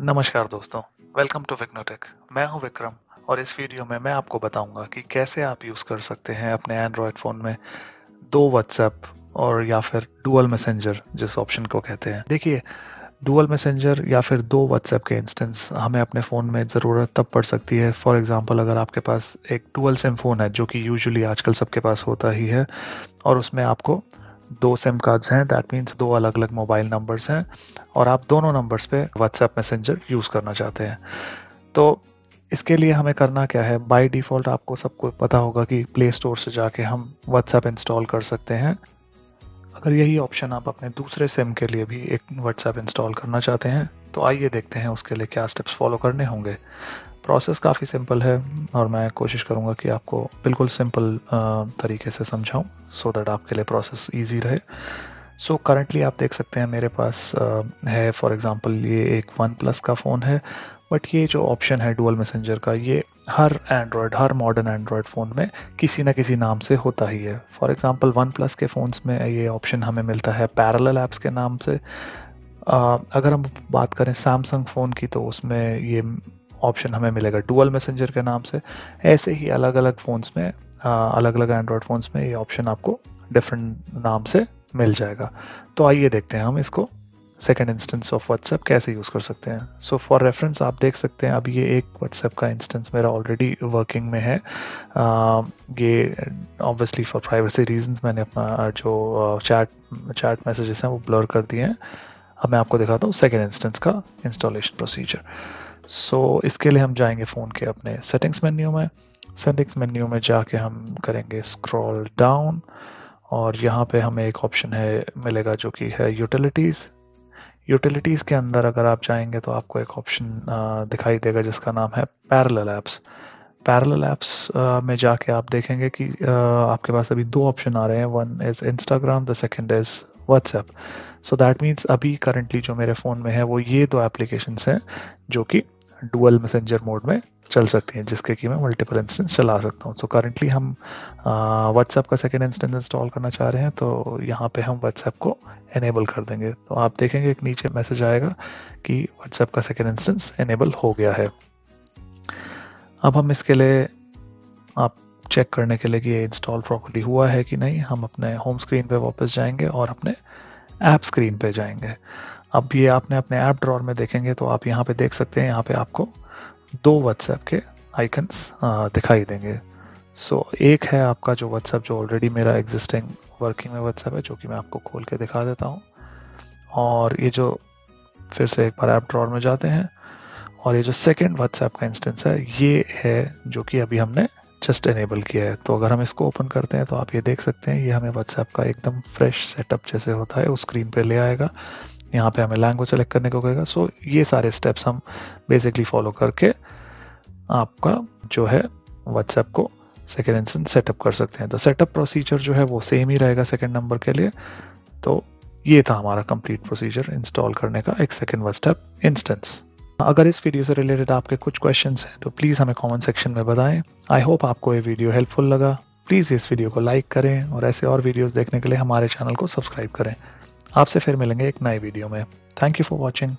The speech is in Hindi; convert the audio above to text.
नमस्कार दोस्तों, वेलकम टू विग्नोटेक। मैं हूं विक्रम और इस वीडियो में मैं आपको बताऊंगा कि कैसे आप यूज़ कर सकते हैं अपने एंड्रॉयड फ़ोन में दो व्हाट्सएप और या फिर डुअल मैसेंजर जिस ऑप्शन को कहते हैं। देखिए, डुअल मैसेंजर या फिर दो व्हाट्सएप के इंस्टेंस हमें अपने फ़ोन में ज़रूरत तब पड़ सकती है। फॉर एग्जांपल, अगर आपके पास एक डुअल सिम फ़ोन है जो कि यूजुअली आजकल सबके पास होता ही है और उसमें आपको दो सिम कार्ड्स हैं, दैट मीन्स दो अलग अलग मोबाइल नंबर्स हैं और आप दोनों नंबर्स पे व्हाट्सएप मैसेंजर यूज़ करना चाहते हैं। तो इसके लिए हमें करना क्या है, बाय डिफ़ॉल्ट आपको सबको पता होगा कि प्ले स्टोर से जाके हम व्हाट्सएप इंस्टॉल कर सकते हैं। अगर यही ऑप्शन आप अपने दूसरे सिम के लिए भी एक व्हाट्सएप इंस्टॉल करना चाहते हैं तो आइए देखते हैं उसके लिए क्या स्टेप्स फॉलो करने होंगे। प्रोसेस काफ़ी सिंपल है और मैं कोशिश करूँगा कि आपको बिल्कुल सिंपल तरीके से समझाऊँ सो दैट आपके लिए प्रोसेस ईजी रहे। सो करंटली आप देख सकते हैं मेरे पास है, फॉर एग्जांपल ये एक वन प्लस का फ़ोन है, बट ये जो ऑप्शन है डुअल मैसेंजर का, ये हर मॉडर्न एंड्रॉयड फ़ोन में किसी ना किसी नाम से होता ही है। फॉर एग्जांपल वन प्लस के फ़ोन्स में ये ऑप्शन हमें मिलता है पैरेलल ऐप्स के नाम से। अगर हम बात करें सैमसंग फ़ोन की तो उसमें ये ऑप्शन हमें मिलेगा डुअल मैसेंजर के नाम से। ऐसे ही अलग अलग फ़ोन्स में, अलग अलग एंड्रॉयड फ़ोन्स में ये ऑप्शन आपको डिफरेंट नाम से मिल जाएगा। तो आइए देखते हैं हम इसको सेकेंड इंस्टेंस ऑफ व्हाट्सएप कैसे यूज़ कर सकते हैं। सो फॉर रेफरेंस आप देख सकते हैं अब ये एक व्हाट्सएप का इंस्टेंस मेरा ऑलरेडी वर्किंग में है। ये ऑब्वियसली फॉर प्राइवेसी रीजंस मैंने अपना जो चैट मैसेजेस हैं वो ब्लर कर दिए हैं। अब मैं आपको दिखाता हूँ सेकेंड इंस्टेंस का इंस्टॉलेशन प्रोसीजर। सो इसके लिए हम जाएंगे फ़ोन के अपने सेटिंग्स मेन्यू में। सेटिंग्स मेन्यू में जाके हम करेंगे स्क्रॉल डाउन और यहाँ पे हमें एक ऑप्शन है मिलेगा जो कि है यूटिलिटीज़। यूटिलिटीज़ के अंदर अगर आप जाएंगे तो आपको एक ऑप्शन दिखाई देगा जिसका नाम है पैरेलल ऐप्स। पैरेलल ऐप्स में जाके आप देखेंगे कि आपके पास अभी दो ऑप्शन आ रहे हैं, one is Instagram, the second is WhatsApp. So that means अभी करंटली जो मेरे फ़ोन में है वो ये दो एप्लीकेशंस हैं जो कि डुअल मैसेंजर मोड में चल सकती हैं, जिसके कि मैं मल्टीपल इंस्टेंस चला सकता हूँ। सो करंटली हम व्हाट्सएप का सेकेंड इंस्टेंस इंस्टॉल करना चाह रहे हैं तो यहाँ पे हम व्हाट्सएप को एनेबल कर देंगे। तो आप देखेंगे एक नीचे मैसेज आएगा कि व्हाट्सएप का सेकेंड इंस्टेंस एनेबल हो गया है। अब हम इसके लिए आप चेक करने के लिए कि ये इंस्टॉल प्रॉपर्ली हुआ है कि नहीं, हम अपने होम स्क्रीन पे वापस जाएंगे और अपने ऐप स्क्रीन पे जाएंगे। अब ये आपने अपने ऐप ड्रॉअर में देखेंगे तो आप यहाँ पे देख सकते हैं, यहाँ पे आपको दो व्हाट्सएप के आइकन्स दिखाई देंगे। सो एक है आपका जो व्हाट्सएप जो ऑलरेडी मेरा एग्जिस्टिंग वर्किंग में व्हाट्सएप है, जो कि मैं आपको खोल के दिखा देता हूँ। और ये जो फिर से एक बार ऐप ड्रॉअर में जाते हैं और ये जो सेकेंड व्हाट्सएप का इंस्टेंस है ये है जो कि अभी हमने जस्ट एनेबल किया है। तो अगर हम इसको ओपन करते हैं तो आप ये देख सकते हैं ये हमें व्हाट्सएप का एकदम फ्रेश सेटअप जैसे होता है उस स्क्रीन पे ले आएगा। यहाँ पे हमें लैंग्वेज सेलेक्ट करने को कहेगा। सो ये सारे स्टेप्स हम बेसिकली फॉलो करके आपका जो है व्हाट्सएप को सेकेंड इंस्टेंस सेटअप कर सकते हैं। तो सेटअप प्रोसीजर जो है वो सेम ही रहेगा सेकेंड नंबर के लिए। तो ये था हमारा कंप्लीट प्रोसीजर इंस्टॉल करने का एक सेकेंड व्हाट्सएप इंस्टेंस। अगर इस वीडियो से रिलेटेड आपके कुछ क्वेश्चंस हैं तो प्लीज़ हमें कमेंट सेक्शन में बताएं। आई होप आपको ये वीडियो हेल्पफुल लगा। प्लीज़ इस वीडियो को लाइक करें और ऐसे और वीडियोस देखने के लिए हमारे चैनल को सब्सक्राइब करें। आपसे फिर मिलेंगे एक नए वीडियो में। Thank you for watching.